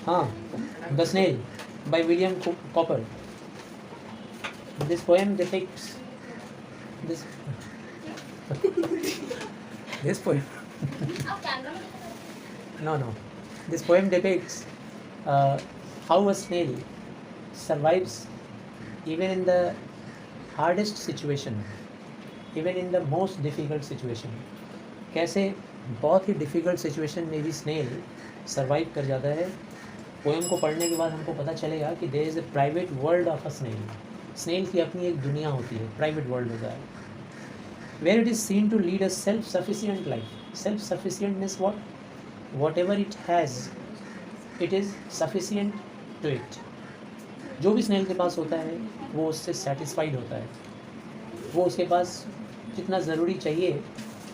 हाँ, the snail by William Cowper. This poem depicts this this poem no this poem depicts how a snail survives even in the hardest situation, even in the most difficult situation. कैसे बहुत ही difficult situation में भी snail survive कर जाता है. Poem को पढ़ने के बाद हमको पता चलेगा कि there is a private world of a snail. Snail की अपनी एक दुनिया होती है, प्राइवेट वर्ल्ड होता है, where it is seen to lead a self sufficient life. Self sufficient means whatever it has it is sufficient to it. जो भी स्नेल के पास होता है वो उससे सेटिस्फाइड होता है. वो उसके पास जितना ज़रूरी चाहिए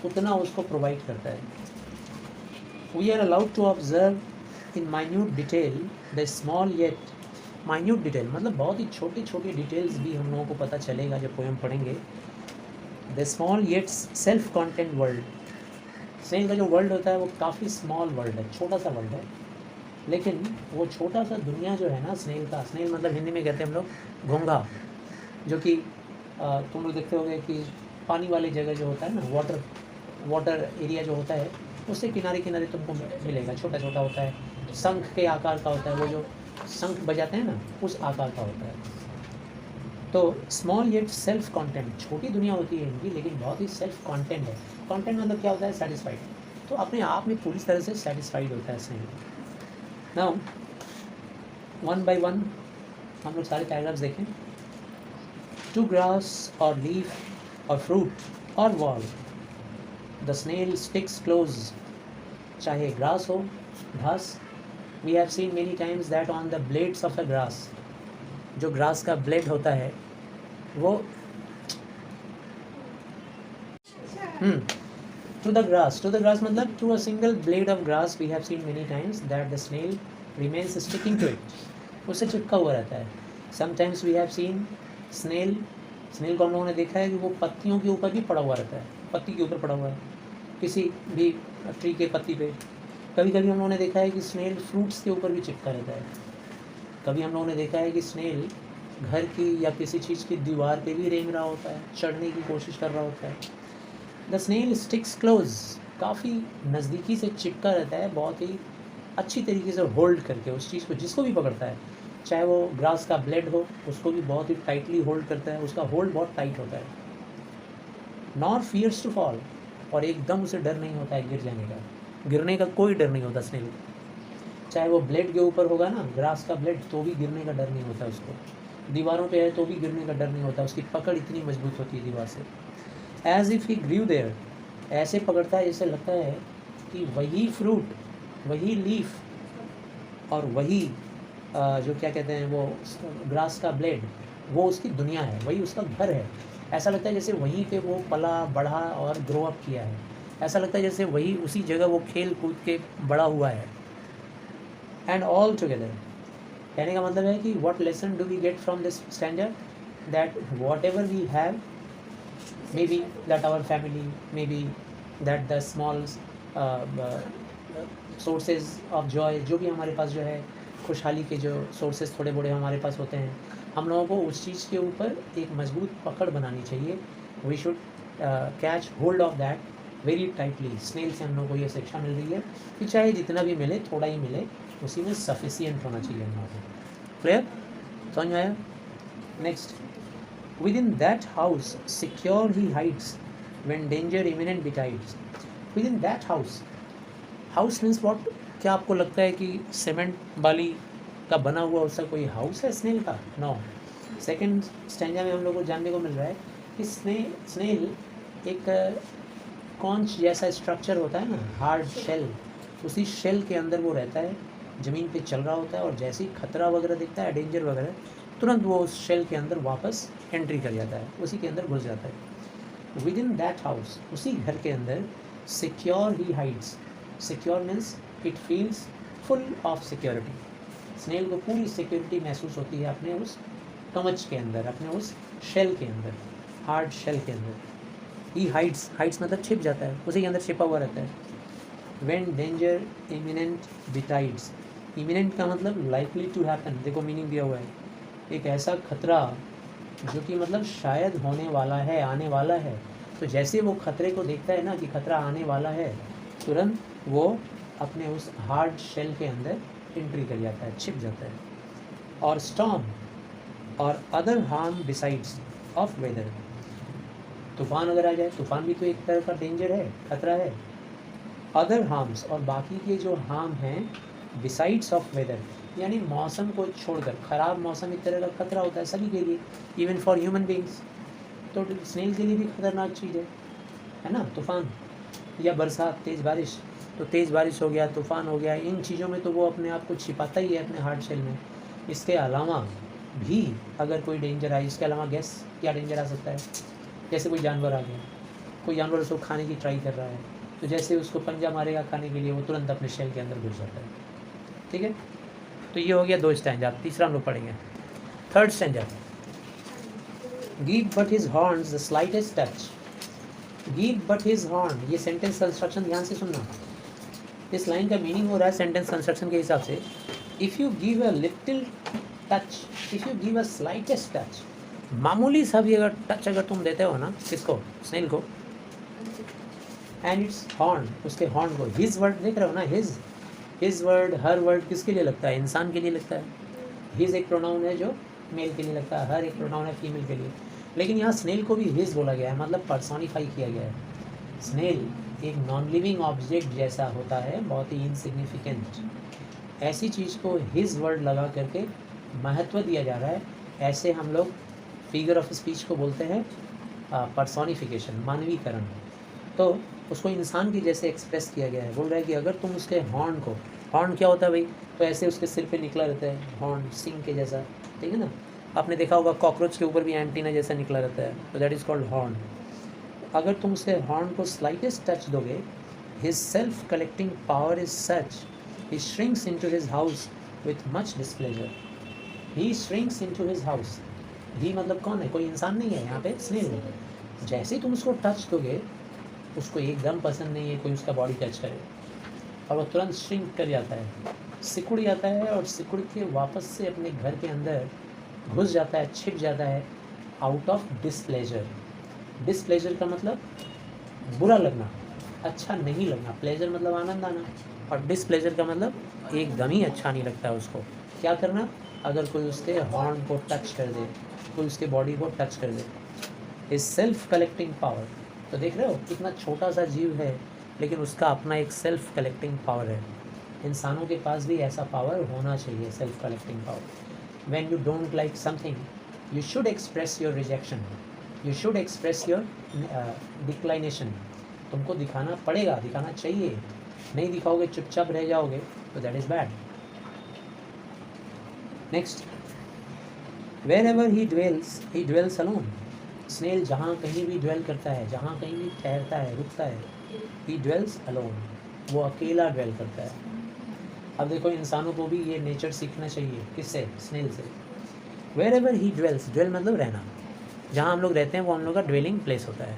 उतना उसको प्रोवाइड करता है. We are allowed to observe in minute detail the small yet. Minute detail मतलब बहुत ही छोटी छोटी डिटेल्स भी हम लोगों को पता चलेगा जब पोएम पढ़ेंगे. The small yet self content world. Snail का जो वर्ल्ड होता है वो काफ़ी स्मॉल वर्ल्ड है, छोटा सा वर्ल्ड है, लेकिन वो छोटा सा दुनिया जो है ना स्नेल का, स्नेल मतलब हिंदी में कहते हैं हम लोग घोंघा, जो कि तुम लोग देखते होंगे कि पानी वाली जगह जो होता है ना, वाटर एरिया जो होता है उससे किनारे किनारे तुमको मिलेगा, छोटा छोटा होता है, शंख के आकार का होता है, वो जो शंख बजाते हैं ना उस आकार का होता है. तो स्मॉल येट सेल्फ कॉन्टेंट, छोटी दुनिया होती है इनकी लेकिन बहुत ही सेल्फ कॉन्टेंट है. कॉन्टेंट मतलब क्या होता है? सेटिस्फाइड. तो अपने आप में पूरी तरह से सेटिस्फाइड होता है snail. Now one by one हम लोग सारे पैराग्राफ्स देखें. टू ग्रास और लीफ और फ्रूट और wall the snail sticks close. चाहे ग्रास हो, घास. We have seen many times that on the blades of a grass, जो ग्रास का ब्लेड होता है वो टू द ग्रास मतलब to a single blade of grass we have seen many times that the snail remains sticking to it. उससे चिपका हुआ रहता है. Sometimes we have seen snail को हम लोगों ने देखा है कि वो पत्तियों के ऊपर भी पड़ा हुआ रहता है, पत्ती के ऊपर पड़ा हुआ है किसी भी ट्री के पत्ती पे. कभी कभी हम लोगों ने देखा है कि स्नेल फ्रूट्स के ऊपर भी चिपका रहता है. कभी हम लोगों ने देखा है कि स्नेल घर की या किसी चीज़ की दीवार पे भी रेंग रहा होता है, चढ़ने की कोशिश कर रहा होता है. द स्नेल स्टिक्स क्लोज, काफ़ी नज़दीकी से चिपका रहता है, बहुत ही अच्छी तरीके से होल्ड करके उस चीज़ को, जिसको भी पकड़ता है, चाहे वो ग्रास का ब्लेड हो उसको भी बहुत ही टाइटली होल्ड करता है, उसका होल्ड बहुत टाइट होता है. नॉर फियर्स टू फॉल, और एकदम उसे डर नहीं होता है गिर जाने का. गिरने का कोई डर नहीं होता स्नेल को. चाहे वो ब्लेड के ऊपर होगा ना, ग्रास का ब्लेड, तो भी गिरने का डर नहीं होता उसको. दीवारों पे है तो भी गिरने का डर नहीं होता, उसकी पकड़ इतनी मजबूत होती है दीवार से. As if he grew there, ऐसे पकड़ता है जैसे लगता है कि वही फ्रूट, वही लीफ और वही जो क्या कहते हैं वो ग्रास का ब्लेड, वो उसकी दुनिया है, वही उसका घर है. ऐसा लगता है जैसे वहीं पे वो पला बढ़ा और ग्रो अप किया है. ऐसा लगता है जैसे वही उसी जगह वो खेल कूद के बड़ा हुआ है. एंड ऑल टुगेदर, कहने का मतलब है कि what lesson do we get from this standard, that whatever we have, may be that our family, may be that the small sources of joy, जो भी हमारे पास जो है खुशहाली के जो सोर्सेज थोड़े बड़े हमारे पास होते हैं, हम लोगों को उस चीज़ के ऊपर एक मजबूत पकड़ बनानी चाहिए. We should catch hold of that very tightly. Snail से हम लोगों को ये शिक्षा मिल रही है कि चाहे जितना भी मिले, थोड़ा ही मिले, उसी में सफिशिएंट होना चाहिए हम लोगों को. क्लियर? समझ में आया? Next, within that house secure he hides when danger imminent betides. Within that house, house means what? क्या आपको लगता है कि सीमेंट बाली का बना हुआ उसका कोई हाउस है स्नेल का? नो. सेकेंड स्टैंजा में हम लोग को जानने को मिल रहा है कि स्नेल एक कॉन्च जैसा स्ट्रक्चर होता है ना, हार्ड शेल, उसी शेल के अंदर वो रहता है, ज़मीन पे चल रहा होता है, और जैसे ही खतरा वगैरह दिखता है, डेंजर वगैरह, तुरंत वो उस शेल के अंदर वापस एंट्री कर जाता है, उसी के अंदर घुस जाता है. विद इन दैट हाउस, उसी घर के अंदर, secure he hides. Secure means it feels full of security. Snail को पूरी सिक्योरिटी महसूस होती है अपने उस कवच के अंदर, अपने उस शेल के अंदर, हार्ड शेल के अंदर. ही हाइड्स, हाइड्स मतलब छिप जाता है, उसी के अंदर छिपा हुआ रहता है. व्हेन डेंजर इमिनेंट बिटाइड्स, इमिनेंट का मतलब लाइकली टू हैपन, देखो मीनिंग दिया हुआ है, एक ऐसा खतरा जो कि मतलब शायद होने वाला है, आने वाला है। तो जैसे वो खतरे को देखता है ना कि खतरा आने वाला है, तुरंत वो अपने उस हार्ड शेल के अंदर एंट्री कर जाता है, छिप जाता है। और स्टॉर्म और other harm besides of weather, तूफान अगर आ जाए, तूफान भी तो एक तरह का डेंजर है, खतरा है। अदर हार्म्स, और बाकी के जो हार्म हैं बिसाइड्स ऑफ वेदर, यानी मौसम को छोड़कर, ख़राब मौसम एक तरह का खतरा होता है सभी के लिए, इवन फॉर ह्यूमन बींग्स। तो स्नेल के लिए भी खतरनाक चीज़ है ना तूफ़ान या बरसात, तेज़ बारिश। तो तेज़ बारिश हो गया, तूफ़ान हो गया, इन चीज़ों में तो वो अपने आप को छिपाता ही है अपने हार्ड शेल में। इसके अलावा भी अगर कोई डेंजर आए, इसके अलावा गैस क्या डेंजर आ सकता है, जैसे कोई जानवर आ गया, कोई जानवर उसको खाने की ट्राई कर रहा है, तो जैसे उसको पंजा मारेगा खाने के लिए, वो तुरंत अपने शेल के अंदर घुस जाता है। ठीक है, तो ये हो गया 2 स्टैंजा। तीसरा हम लोग पढ़ेंगे, third stanza. Give but his horns the slightest touch. Give but his horn, ये सेंटेंस कंस्ट्रक्शन ध्यान से सुनना। इस लाइन का मीनिंग हो रहा है सेंटेंस कंस्ट्रक्शन के हिसाब से, if you give a little touch, if you give a slightest touch, मामूली सा भी अगर टच अगर तुम देते हो ना, किसको, स्नेल को, एंड इट्स हॉर्न, उसके हॉर्न को, हिज वर्ड देख रहे हो ना, हिज वर्ड, हर वर्ड किसके लिए लगता है, इंसान के लिए लगता है। हिज एक प्रोनाउन है जो मेल के लिए लगता है, हर एक प्रोनाउन है फीमेल के लिए। लेकिन यहाँ स्नेल को भी हिज बोला गया है, मतलब पर्सोनिफाई किया गया है। स्नेल एक नॉन लिविंग ऑब्जेक्ट जैसा होता है, बहुत ही इनसिग्निफिकेंट, ऐसी चीज़ को हिज वर्ड लगा करके महत्व दिया जा रहा है। ऐसे हम लोग फिगर ऑफ स्पीच को बोलते हैं पर्सोनिफिकेशन, मानवीकरण। तो उसको इंसान की जैसे एक्सप्रेस किया गया है। बोल रहा है कि अगर तुम उसके हॉर्न को, हॉर्न क्या होता है भाई, तो ऐसे उसके सिर पे निकला रहता है हॉर्न, सिंग के जैसा, ठीक है ना। आपने देखा होगा कॉकरोच के ऊपर भी एंटीना जैसा निकला रहता है, तो दैट इज़ कॉल्ड हॉर्न। अगर तुम उसके हॉर्न को स्लाइटेस्ट टच दोगे, his self collecting power is such, he shrinks into his house with much displeasure. He shrinks into his house, he मतलब कौन है, कोई इंसान नहीं है यहाँ पे, स्नेल है। जैसे ही तुम उसको टच दोगे, उसको एकदम पसंद नहीं है कोई उसका बॉडी टच करे, और वो तुरंत श्रिंक कर जाता है, सिकुड़ जाता है, और सिकुड़ के वापस से अपने घर के अंदर घुस जाता है, छिप जाता है, आउट ऑफ डिसप्लेजर। डिसप्लेजर का मतलब बुरा लगना, अच्छा नहीं लगना, प्लेजर मतलब आनंद आना, और डिसप्लेजर का मतलब एकदम ही अच्छा नहीं लगता उसको। क्या करना, अगर कोई उसके हॉर्न को टच कर दे, कोई उसके बॉडी को टच कर दे। इज सेल्फ कलेक्टिंग पावर, तो देख रहे हो कितना छोटा सा जीव है, लेकिन उसका अपना एक सेल्फ कलेक्टिंग पावर है। इंसानों के पास भी ऐसा पावर होना चाहिए, self collecting power. When you don't like something, you should express your rejection, you should express your declination. तुमको दिखाना पड़ेगा, दिखाना चाहिए, नहीं दिखाओगे, चुपचाप रह जाओगे, तो that is bad. Next, wherever he dwells alone. Snail जहाँ कहीं भी ड्वेल करता है, जहाँ कहीं भी ठहरता है, रुकता है, ही ड्वेल्स अलोन, वो अकेला ड्वेल करता है। अब देखो इंसानों को भी ये नेचर सीखना चाहिए, किससे, स्नेल से। Wherever he dwells, dwell मतलब रहना, जहाँ हम लोग रहते हैं वो हम लोग का ड्वेलिंग प्लेस होता है।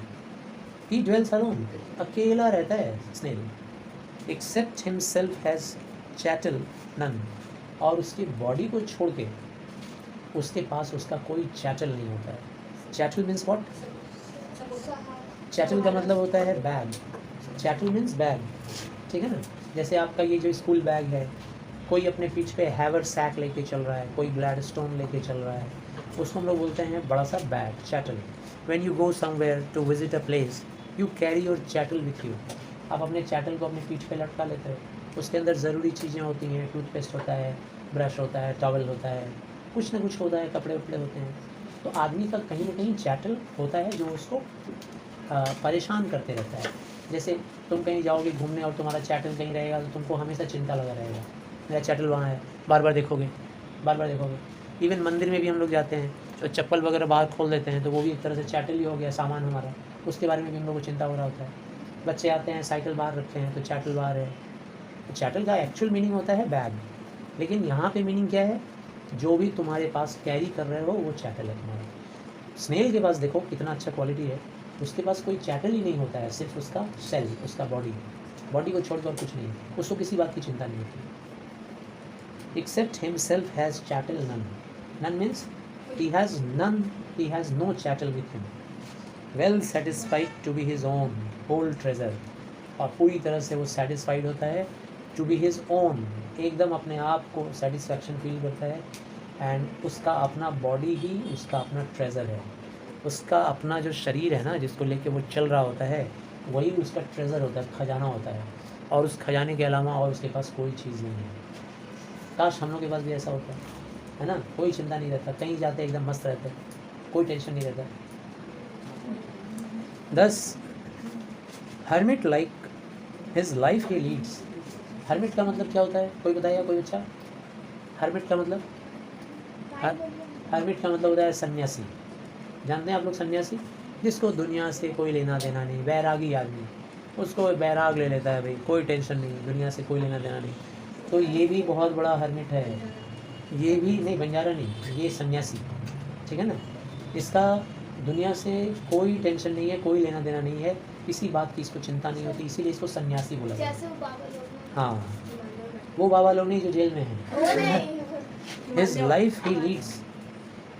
ही ड्वेल्स अलोन, अकेला रहता है snail. Except himself has chattel none, और उसकी बॉडी को छोड़ के उसके पास उसका कोई चैटल नहीं होता है। चैटल मीन्स व्हाट, चैटल का मतलब होता है बैग, चैटल मीन्स बैग, ठीक है ना। जैसे आपका ये जो स्कूल बैग है, कोई अपने पीठ पे हैवर सैक लेके चल रहा है, कोई ग्लैडस्टोन लेके चल रहा है, उसको हम लोग बोलते हैं बड़ा सा bag, chattel. When you go somewhere to visit a place, you carry your chattel with you. आप अपने चैटल को अपने पीठ पे लटका लेते हो, उसके अंदर ज़रूरी चीज़ें होती हैं, टूथपेस्ट होता है, ब्रश होता है, टॉवल होता है, कुछ ना कुछ होता है, कपड़े वपड़े होते हैं। तो आदमी का कहीं ना कहीं चैटल होता है जो उसको परेशान करते रहता है। जैसे तुम कहीं जाओगे घूमने और तुम्हारा चैटल कहीं रहेगा, तो तुमको हमेशा चिंता लगा रहेगा, मेरा चैटल वहाँ है, बार बार देखोगे, बार बार देखोगे। इवन मंदिर में भी हम लोग जाते हैं, तो चप्पल वगैरह बाहर खोल देते हैं, तो वो भी एक तरह से चैटल ही हो गया, सामान हमारा, उसके बारे में भी हम लोग को चिंता हो रहा होता है। बच्चे आते हैं, साइकिल बाहर रखते हैं, तो चैटल बाहर है। तो चैटल का एक्चुअल मीनिंग होता है बैग, लेकिन यहाँ पे मीनिंग क्या है, जो भी तुम्हारे पास कैरी कर रहे हो वो चैटल है तुम्हारा। स्नेल के पास देखो कितना अच्छा क्वालिटी है, उसके पास कोई चैटल ही नहीं होता है, सिर्फ उसका सेल, उसका बॉडी को छोड़कर कुछ नहीं, उसको किसी बात की चिंता नहीं होती। except himself has chattel none. None means he has none, he has no chattel with him. Well satisfied to be his own whole treasure. और पूरी तरह से वो satisfied होता है to be his own, एकदम अपने आप को satisfaction फील करता है. एंड उसका अपना बॉडी ही उसका अपना ट्रेज़र है. उसका अपना जो शरीर है ना, जिसको लेके वो चल रहा होता है, वही उसका ट्रेज़र होता है, खजाना होता है. और उस खजाने के अलावा और उसके पास कोई चीज़ नहीं है. काश हम लोग के पास भी ऐसा होता है ना. कोई चिंता नहीं रहता, कहीं जाते एकदम मस्त रहते, कोई टेंशन नहीं रहता. दस हर्मिट लाइक हिज लाइफ ही लीड्स. हर्मिट का मतलब क्या होता है, कोई बताइए, कोई अच्छा. हर्मिट का मतलब, हर्मिट का मतलब होता है सन्यासी. जानते हैं आप लोग सन्यासी? जिसको दुनिया से कोई लेना देना नहीं, बैरागी आदमी, उसको बैराग ले लेता है भाई, कोई टेंशन नहीं, दुनिया से कोई लेना देना नहीं. तो ये भी बहुत बड़ा हर्मिट है. ये भी नहीं, बंजारा नहीं, ये सन्यासी, ठीक है ना. इसका दुनिया से कोई टेंशन नहीं है, कोई लेना देना नहीं है, किसी बात की इसको चिंता नहीं होती, इसीलिए इसको सन्यासी बोला जाता है. हाँ, वो बाबा लोग नहीं जो जेल में हैं. हिज लाइफ ही लीड्स,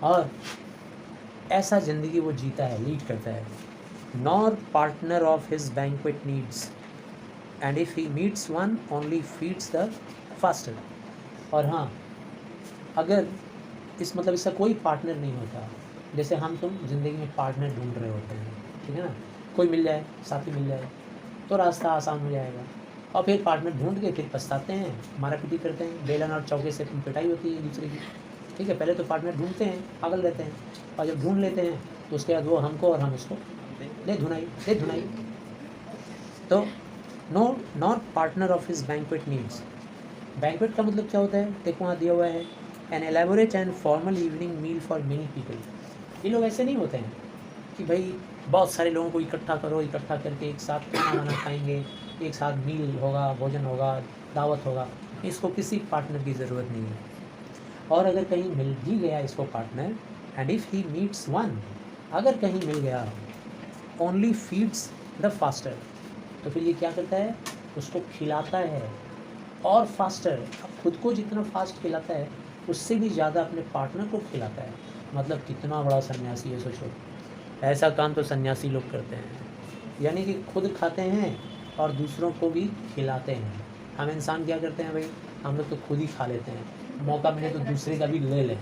और ऐसा ज़िंदगी वो जीता है, लीड करता है. Nor partner of his banquet needs, and if he meets one only feeds the faster. और हाँ, अगर इस मतलब इसका कोई पार्टनर नहीं होता, जैसे हम तुम ज़िंदगी में पार्टनर ढूंढ रहे होते हैं, ठीक है ना. कोई मिल जाए, साथी मिल जाए तो रास्ता आसान हो जाएगा. और फिर पार्टनर ढूंढ के फिर पछताते हैं, मारा पीटी करते हैं, बेलन और चौके से पिटाई होती है एक दूसरे की, ठीक है. पहले तो पार्टनर ढूंढते हैं, पागल रहते हैं, और जब ढूंढ लेते हैं तो उसके बाद वो हमको और हम उसको दे धुनाई. तो know not partner of his banquet needs. Banquet का मतलब क्या होता है, देखो वहाँ दिया हुआ है, an elaborate and formal evening meal for many people. ये लोग ऐसे नहीं होते हैं कि भाई बहुत सारे लोगों को इकट्ठा करो, इकट्ठा करके एक साथ खाना वाना खाएंगे, एक साथ मील होगा, भोजन होगा, दावत होगा. इसको किसी पार्टनर की ज़रूरत नहीं है. और अगर कहीं मिल भी गया इसको partner, and if he meets one, अगर कहीं मिल गया, ओनली फीड्स द फास्टर, तो फिर ये क्या करता है, उसको खिलाता है. और फास्टर, खुद को जितना फास्ट खिलाता है उससे भी ज़्यादा अपने पार्टनर को खिलाता है. मतलब कितना बड़ा सन्यासी है, सोचो. ऐसा काम तो सन्यासी लोग करते हैं, यानी कि खुद खाते हैं और दूसरों को भी खिलाते हैं. हम इंसान क्या करते हैं भाई, हम लोग तो खुद ही खा लेते हैं, मौका मिले तो दूसरे का भी ले लें,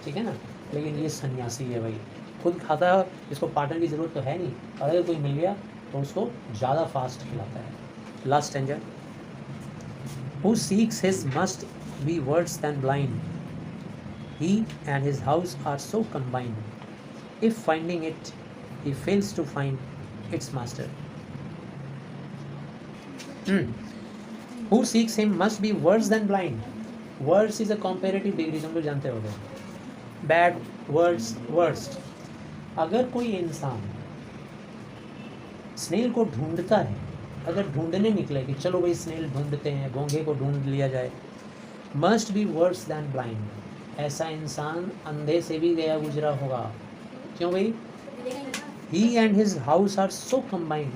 ठीक है ना. लेकिन ये सन्यासी है भाई, खुद खाता है, इसको पार्टनर की ज़रूरत तो है नहीं, और अगर कोई मिल गया तो उसको ज़्यादा फास्ट खिलाता है. Last stanza. Who seeks his must be worse than blind, he and his house are so combined, if finding it he fails to find its master. Who seeks him must be worse than blind. Worse is a comparative degree, तुम लोग जानते होगे. Bad, worse, worst. अगर कोई इंसान snail को ढूंढता है, अगर ढूंढने निकले कि चलो भाई स्नेल ढूंढते हैं, घोंघे को ढूंढ लिया जाए, must be worse than blind, ऐसा इंसान अंधे से भी गया गुजरा होगा. क्यों भाई? He and his house are so combined.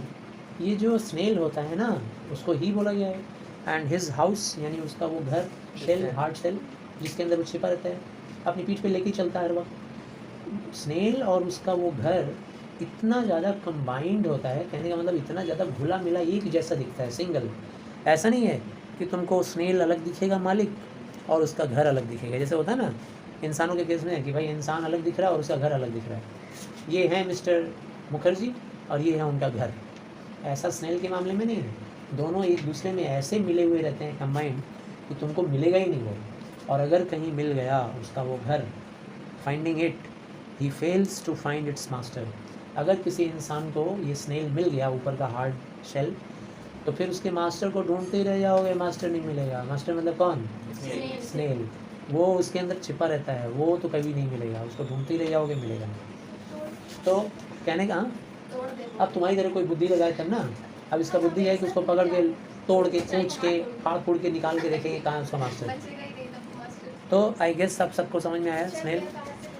ये जो स्नेल होता है ना, उसको ही बोला गया है. एंड हिज हाउस यानी उसका वो घर, शेल, हार्ड शेल, जिसके अंदर वो छिपा रहता है, अपनी पीठ पे लेके चलता है हर वक्त. स्नेल और उसका वो घर इतना ज़्यादा कम्बाइंड होता है, कहने का मतलब इतना ज़्यादा घुला मिला एक जैसा दिखता है, सिंगल. ऐसा नहीं है कि तुमको स्नेल अलग दिखेगा मालिक और उसका घर अलग दिखेगा. जैसे होता है ना इंसानों के केस में कि भाई इंसान अलग दिख रहा है और उसका घर अलग दिख रहा है. ये है मिस्टर मुखर्जी और ये है उनका घर. ऐसा स्नेल के मामले में नहीं है. दोनों एक दूसरे में ऐसे मिले हुए रहते हैं, कंबाइंड, कि तुमको मिलेगा ही नहीं वो. और अगर कहीं मिल गया उसका वो घर, finding it he fails to find its master. अगर किसी इंसान को ये स्नेल मिल गया, ऊपर का हार्ड शेल, तो फिर उसके मास्टर को ढूंढते ही रह जाओगे, मास्टर नहीं मिलेगा. मास्टर मतलब कौन? स्नेल. वो उसके अंदर छिपा रहता है, वो तो कभी नहीं मिलेगा, उसको ढूंढते ही रह जाओगे, मिलेगा नहीं. तो कहने का अब तुम्हारी तरह कोई बुद्धि लगाए तब ना. अब इसका बुद्धि है कि उसको पकड़ के, तोड़ के, खींच के, फाड़ फूड़ के निकाल के देखेंगे कहाँ है उसका मास्टर. तो आई गेस सबको समझ में आया स्नेल.